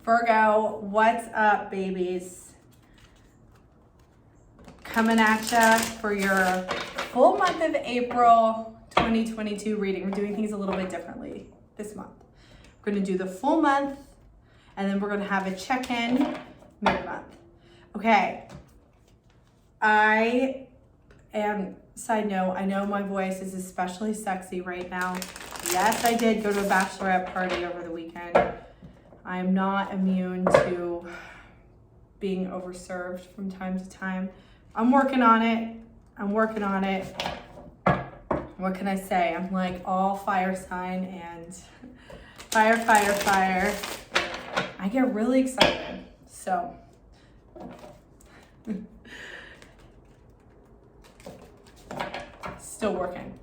Virgo, what's up, babies? Coming at ya for your full month of April 2022 reading. We're doing things a little bit differently this month. We're going to do the full month, and then we're going to have a check-in mid-month. Okay. Side note, I know my voice is especially sexy right now. Yes, I did go to a bachelorette party over the weekend. I am not immune to being overserved from time to time. I'm working on it. What can I say? I'm like all fire sign and fire. I get really excited. So still working.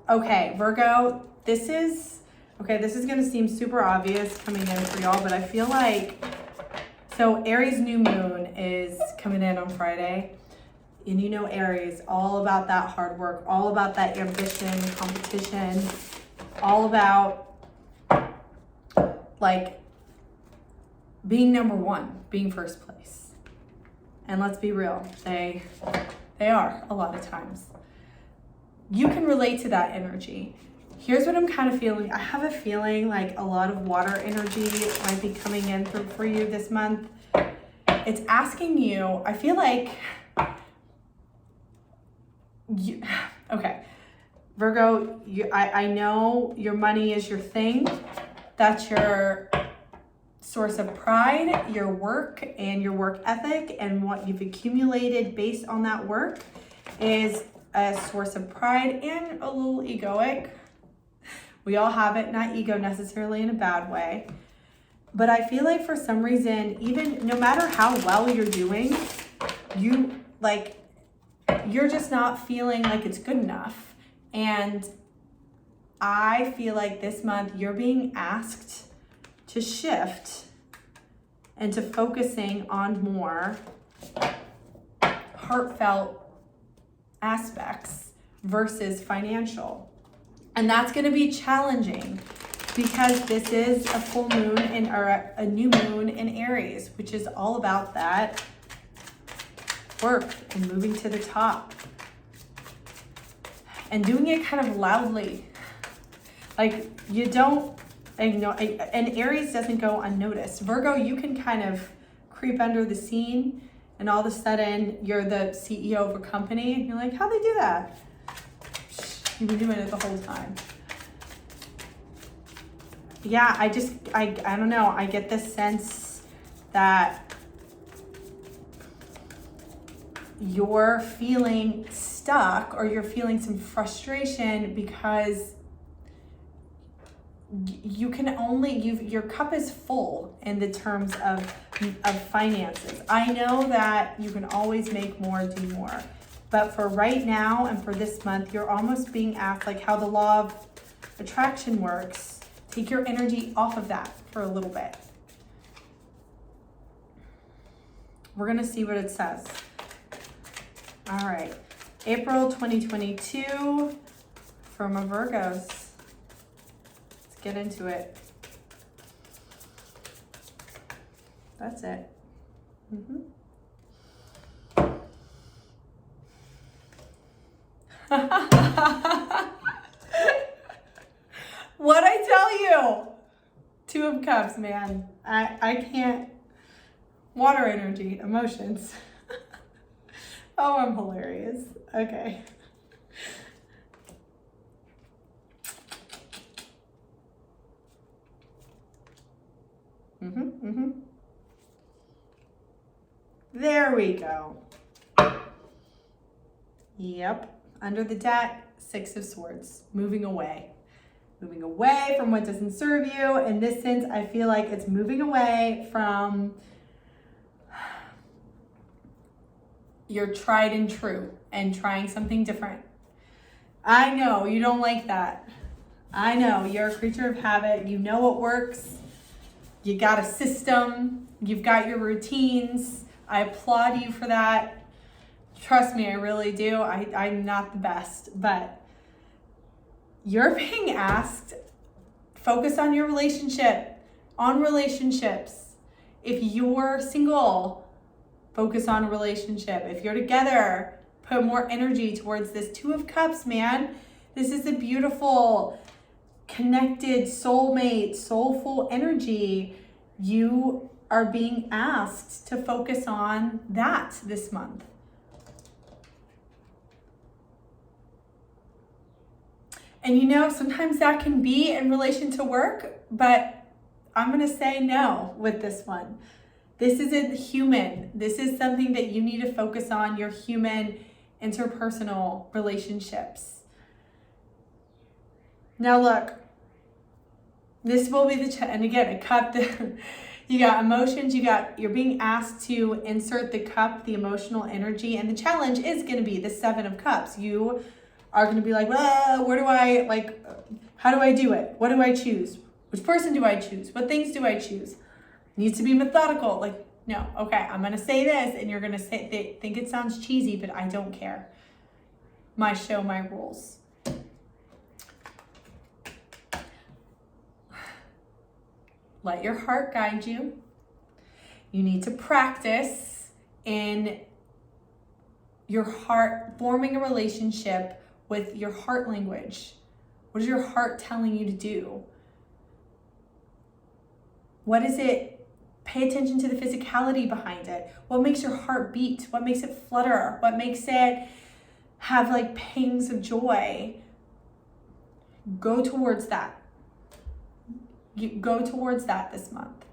Okay, Virgo, this is gonna seem super obvious coming in for y'all, but I feel like, so Aries new moon is coming in on Friday. And you know Aries, all about that hard work, all about that ambition, competition, all about like being number one, being first place. And let's be real, they are a lot of times. You can relate to that energy. Here's what I'm kind of feeling. I have a feeling like a lot of water energy might be coming in for you this month. It's asking you, I feel like, okay, Virgo, I know your money is your thing. That's your source of pride, your work and your work ethic, and what you've accumulated based on that work is a source of pride and a little egoic. We all have it, not ego necessarily in a bad way. But I feel like for some reason, even no matter how well you're doing, you're just not feeling like it's good enough. And I feel like this month you're being asked to shift into focusing on more heartfelt aspects versus financial. And that's going to be challenging because this is a full moon or a new moon in Aries, which is all about that work and moving to the top and doing it kind of loudly. Like you don't, and Aries doesn't go unnoticed. Virgo, you can kind of creep under the scene and all of a sudden you're the CEO of a company and you're like, how'd they do that? You've been doing it the whole time. Yeah, I don't know. I get this sense that you're feeling stuck or you're feeling some frustration because you can only, your cup is full in the terms of finances. I know that you can always make more, do more. But for right now and for this month, you're almost being asked like how the law of attraction works. Take your energy off of that for a little bit. We're going to see what it says. All right. April 2022 for my Virgos. Let's get into it. That's it. What'd I tell you? 2 of Cups, man. I can't. Water energy, emotions. Oh, I'm hilarious. Okay. There we go. Yep. Under the deck, 6 of Swords. Moving away. Moving away from what doesn't serve you. In this sense, I feel like it's moving away from your tried and true and trying something different. I know you don't like that. I know you're a creature of habit. You know what works. You got a system. You've got your routines. I applaud you for that. Trust me, I really do. I'm not the best, but you're being asked, focus on your relationship, on relationships. If you're single, focus on a relationship. If you're together, put more energy towards this Two of Cups, man. This is a beautiful, connected, soulmate, soulful energy. You are being asked to focus on that this month. And you know, sometimes that can be in relation to work, but I'm going to say no with this one. This isn't human. This is something that you need to focus on, your human interpersonal relationships. Now look, this will be and again, a cup, you got emotions, you're being asked to insert the cup, the emotional energy, and the challenge is going to be the Seven of Cups. You are going to be like, well, how do I do it? What do I choose? Which person do I choose? What things do I choose? Needs to be methodical. Like, no, okay, I'm going to say this, and you're going to think it sounds cheesy, but I don't care. My show, my rules. Let your heart guide you. You need to practice in your heart, forming a relationship with your heart language. What is your heart telling you to do? What is it? Pay attention to the physicality behind it. What makes your heart beat? What makes it flutter? What makes it have like pangs of joy? Go towards that. Go towards that this month.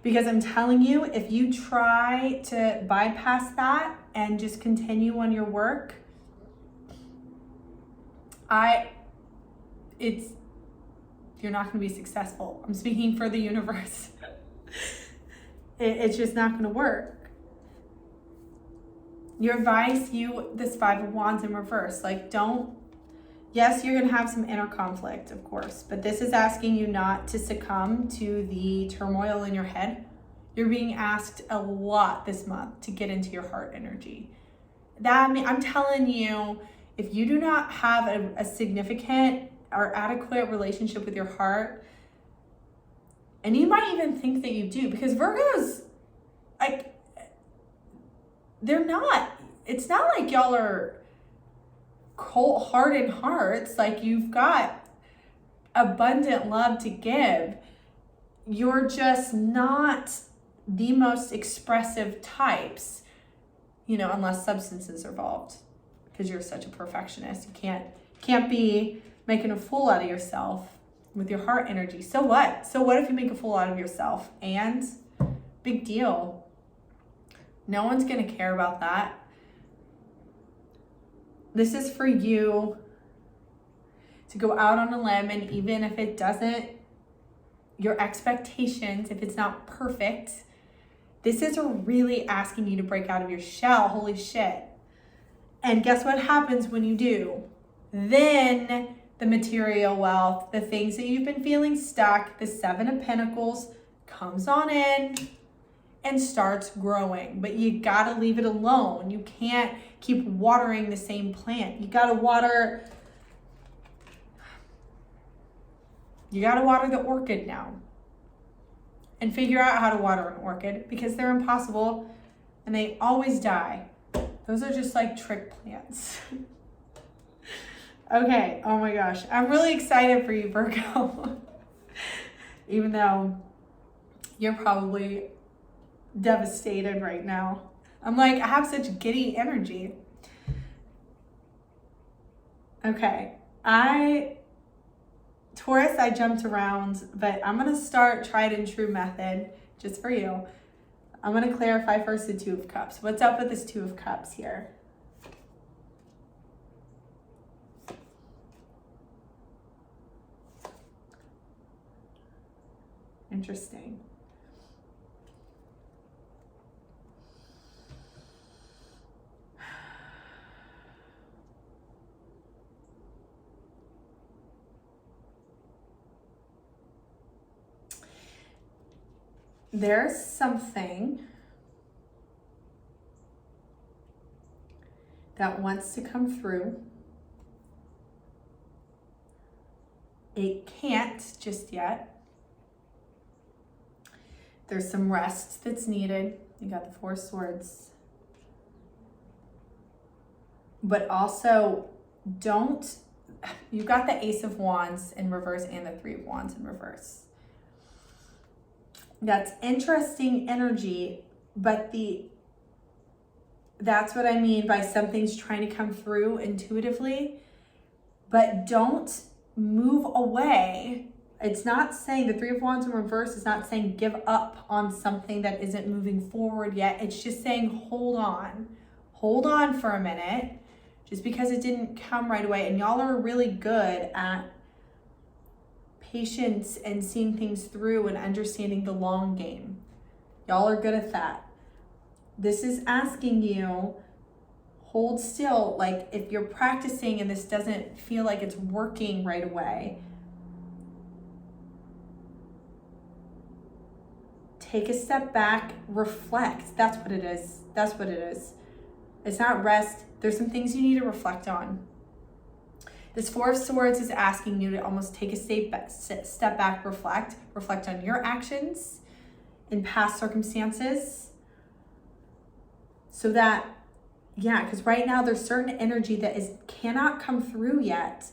Because I'm telling you, if you try to bypass that and just continue on your work, you're not going to be successful. I'm speaking for the universe. It's just not going to work. Your advice, this Five of Wands in reverse, yes, you're going to have some inner conflict, of course, but this is asking you not to succumb to the turmoil in your head. You're being asked a lot this month to get into your heart energy. I'm telling you, if you do not have a significant or adequate relationship with your heart, and you might even think that you do, because Virgos, it's not like y'all are cold-hearted hearts. Like, you've got abundant love to give. You're just not the most expressive types, unless substances are involved, because you're such a perfectionist. You can't be making a fool out of yourself with your heart energy. So what? So what if you make a fool out of yourself? And big deal. No one's going to care about that. This is for you to go out on a limb, and even if it doesn't, your expectations, if it's not perfect, this is really asking you to break out of your shell. Holy shit. And guess what happens when you do? Then the material wealth, the things that you've been feeling stuck, the Seven of Pentacles comes on in and starts growing. But you gotta leave it alone. You can't keep watering the same plant. You gotta water the orchid now. And figure out how to water an orchid, because they're impossible and they always die. Those are just like trick plants. Okay, oh my gosh. I'm really excited for you, Virgo. Even though you're probably devastated right now. I'm like, I have such giddy energy. Okay, Taurus, I jumped around, but I'm going to start tried and true method just for you. I'm going to clarify first the Two of Cups. What's up with this Two of Cups here? Interesting. There's something that wants to come through. It can't just yet. There's some rest that's needed. You got the Four of Swords. But also, you've got the Ace of Wands in reverse and the Three of Wands in reverse. That's interesting energy, but that's what I mean by something's trying to come through intuitively, but don't move away. It's not saying the Three of Wands in reverse is not saying give up on something that isn't moving forward yet. It's just saying hold on for a minute, just because it didn't come right away. And y'all are really good at patience and seeing things through and understanding the long game. Y'all are good at that. This is asking you, hold still. Like if you're practicing and this doesn't feel like it's working right away, take a step back, reflect. That's what it is. That's what it is. It's not rest. There's some things you need to reflect on. This Four of Swords is asking you to almost take a step back, reflect on your actions in past circumstances. So that, because right now there's certain energy that cannot come through yet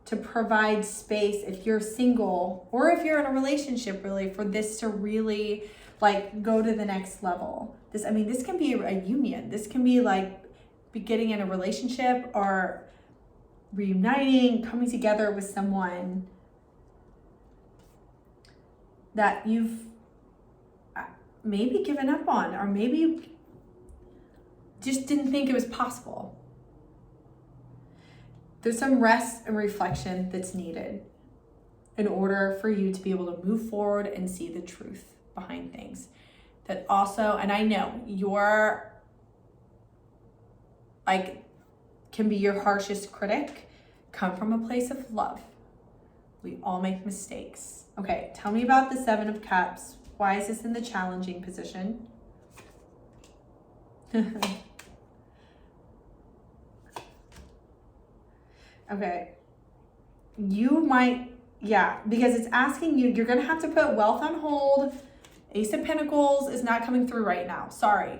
to provide space if you're single or if you're in a relationship, really, for this to really like go to the next level. This can be a union. This can be like getting in a relationship or reuniting, coming together with someone that you've maybe given up on, or maybe just didn't think it was possible. There's some rest and reflection that's needed in order for you to be able to move forward and see the truth behind things. That also, and I know you're can be your harshest critic, come from a place of love. We all make mistakes. Okay, tell me about the Seven of Cups. Why is this in the challenging position? Okay, you might, because it's asking you, you're going to have to put wealth on hold. Ace of Pentacles is not coming through right now. Sorry.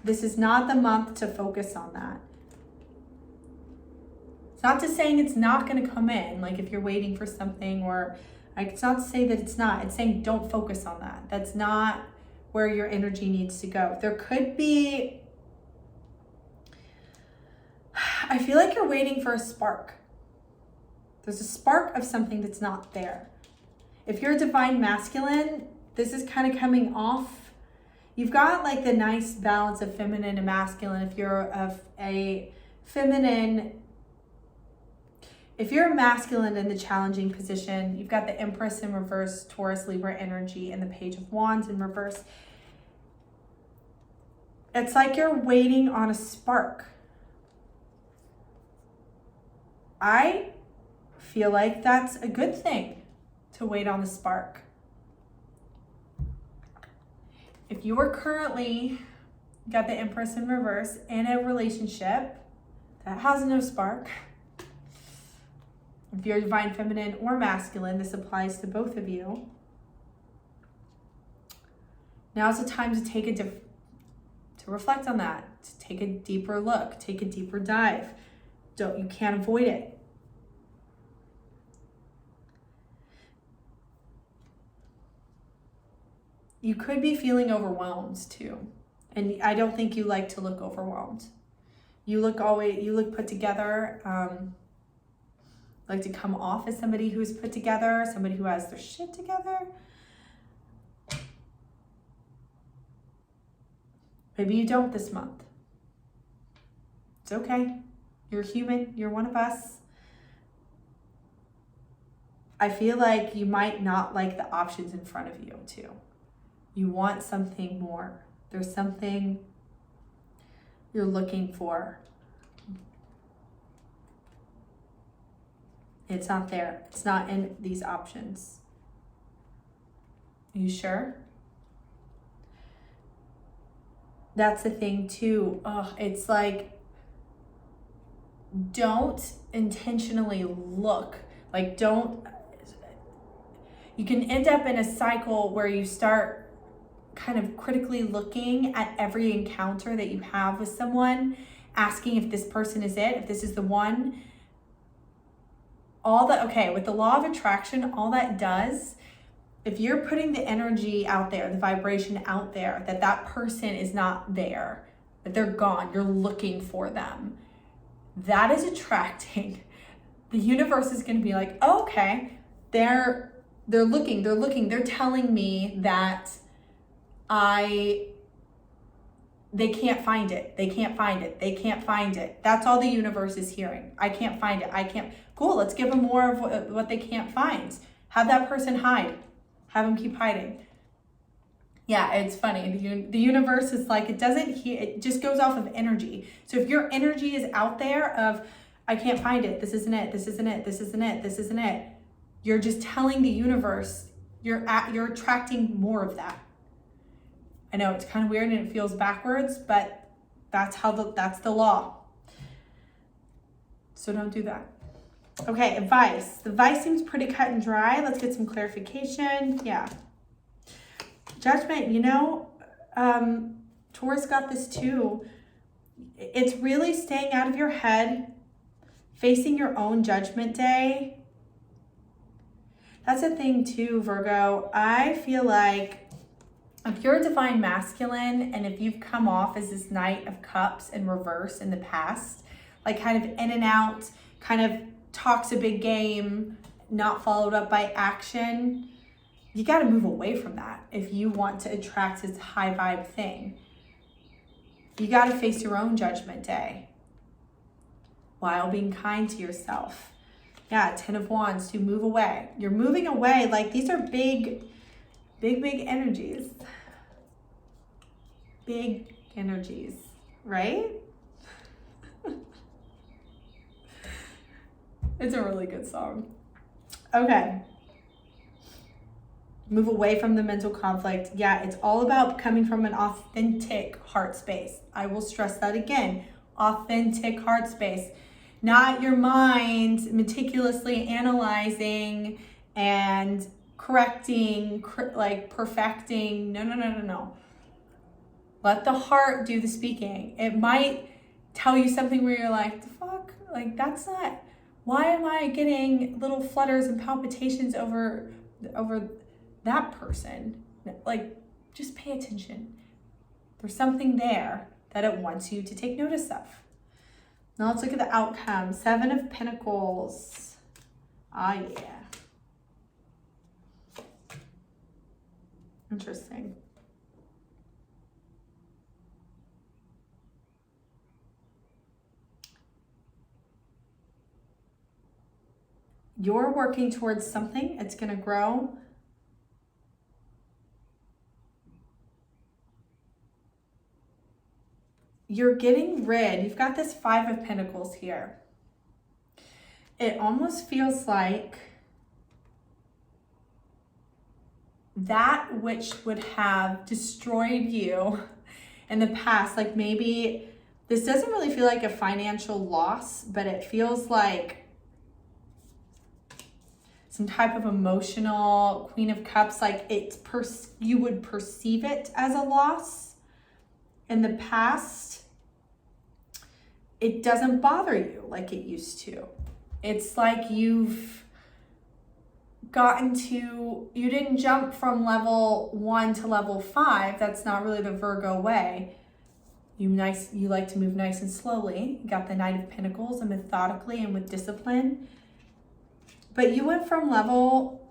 This is not the month to focus on that. It's not to saying it's not going to come in, like if you're waiting for something, or it's not to say that it's not. It's saying don't focus on that. That's not where your energy needs to go. There could be, I feel like you're waiting for a spark. There's a spark of something that's not there. If you're a divine masculine, this is kind of coming off. You've got like the nice balance of feminine and masculine. If you're a masculine in the challenging position, you've got the Empress in reverse, Taurus, Libra energy, and the Page of Wands in reverse. It's like you're waiting on a spark. I feel like that's a good thing, to wait on the spark. If you are currently got the Empress in reverse in a relationship that has no spark, if you're divine feminine or masculine, this applies to both of you. Now's the time to to reflect on that, to take a deeper look, take a deeper dive. You can't avoid it. You could be feeling overwhelmed too. And I don't think you like to look overwhelmed. You look put together, like to come off as somebody who's put together, somebody who has their shit together. Maybe you don't this month. It's okay. You're human. You're one of us. I feel like you might not like the options in front of you too. You want something more. There's something you're looking for. It's not there. It's not in these options. Are you sure? That's the thing too. It's like, don't intentionally look. Like, don't, You can end up in a cycle where you start kind of critically looking at every encounter that you have with someone, asking if this person is it, if this is the one. With the law of attraction, all that does, if you're putting the energy out there, the vibration out there, that person is not there, that they're gone, you're looking for them, that is attracting. The universe is going to be like, oh, okay, they're looking, they're telling me that they can't find it. They can't find it. They can't find it. That's all the universe is hearing. I can't find it. Cool, let's give them more of what they can't find. Have that person hide. Have them keep hiding. Yeah, it's funny. The universe is like, it just goes off of energy. So if your energy is out there of, I can't find it, this isn't it, this isn't it, this isn't it, this isn't it, you're just telling the universe, you're attracting more of that. I know it's kind of weird and it feels backwards, but that's the law. So don't do that. Okay, advice. The advice seems pretty cut and dry. Let's get some clarification. Yeah. Judgment, Taurus got this too. It's really staying out of your head, facing your own judgment day. That's a thing too, Virgo. I feel like if you're a divine masculine and if you've come off as this Knight of Cups in reverse in the past, like kind of in and out, kind of talks a big game, not followed up by action, you got to move away from that if you want to attract this high vibe thing. You got to face your own judgment day while being kind to yourself. Yeah, 10 of Wands to move away. You're moving away. Like these are big energies. Big energies, right? It's a really good song. Okay. Move away from the mental conflict. Yeah, it's all about coming from an authentic heart space. I will stress that again. Authentic heart space. Not your mind meticulously analyzing and correcting, perfecting. No. Let the heart do the speaking. It might tell you something where you're like, the fuck? Like, that's not... Why am I getting little flutters and palpitations over that person? Like, just pay attention. There's something there that it wants you to take notice of. Now let's look at the outcome. 7 of Pentacles. Ah, yeah. Interesting. You're working towards something. It's going to grow. You're getting rid. You've got this 5 of Pentacles here. It almost feels like that which would have destroyed you in the past, like maybe this doesn't really feel like a financial loss, but it feels like some type of emotional Queen of Cups, like you would perceive it as a loss. In the past, it doesn't bother you like it used to. It's like you've you didn't jump from level 1 to level 5. That's not really the Virgo way. You like to move nice and slowly. You got the Knight of Pentacles and methodically and with discipline. But you went from level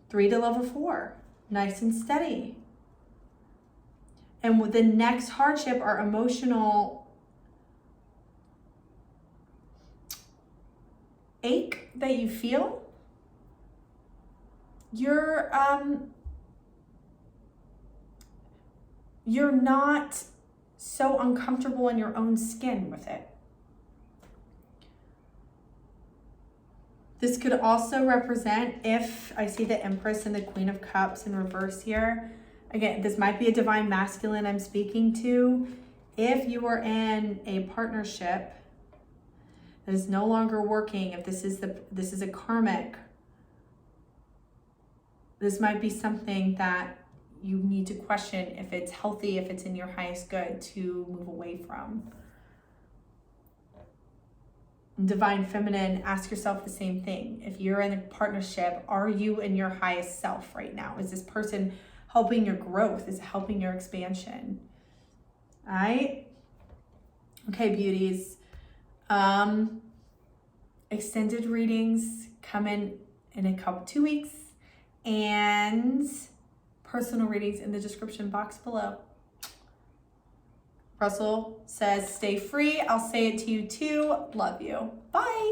3 to level 4, nice and steady. And with the next hardship or emotional ache that you feel, you're not so uncomfortable in your own skin with it. This could also represent, if I see the Empress and the Queen of Cups in reverse here, again, this might be a divine masculine I'm speaking to. If you are in a partnership that is no longer working, if this is a karmic this might be something that you need to question if it's healthy, if it's in your highest good to move away from. Divine Feminine, ask yourself the same thing. If you're in a partnership, are you in your highest self right now? Is this person helping your growth? Is it helping your expansion? All right. Okay, beauties. Extended readings come in a couple 2 weeks, and personal readings in the description box below. Russell says, stay free. I'll say it to you too. Love you. Bye.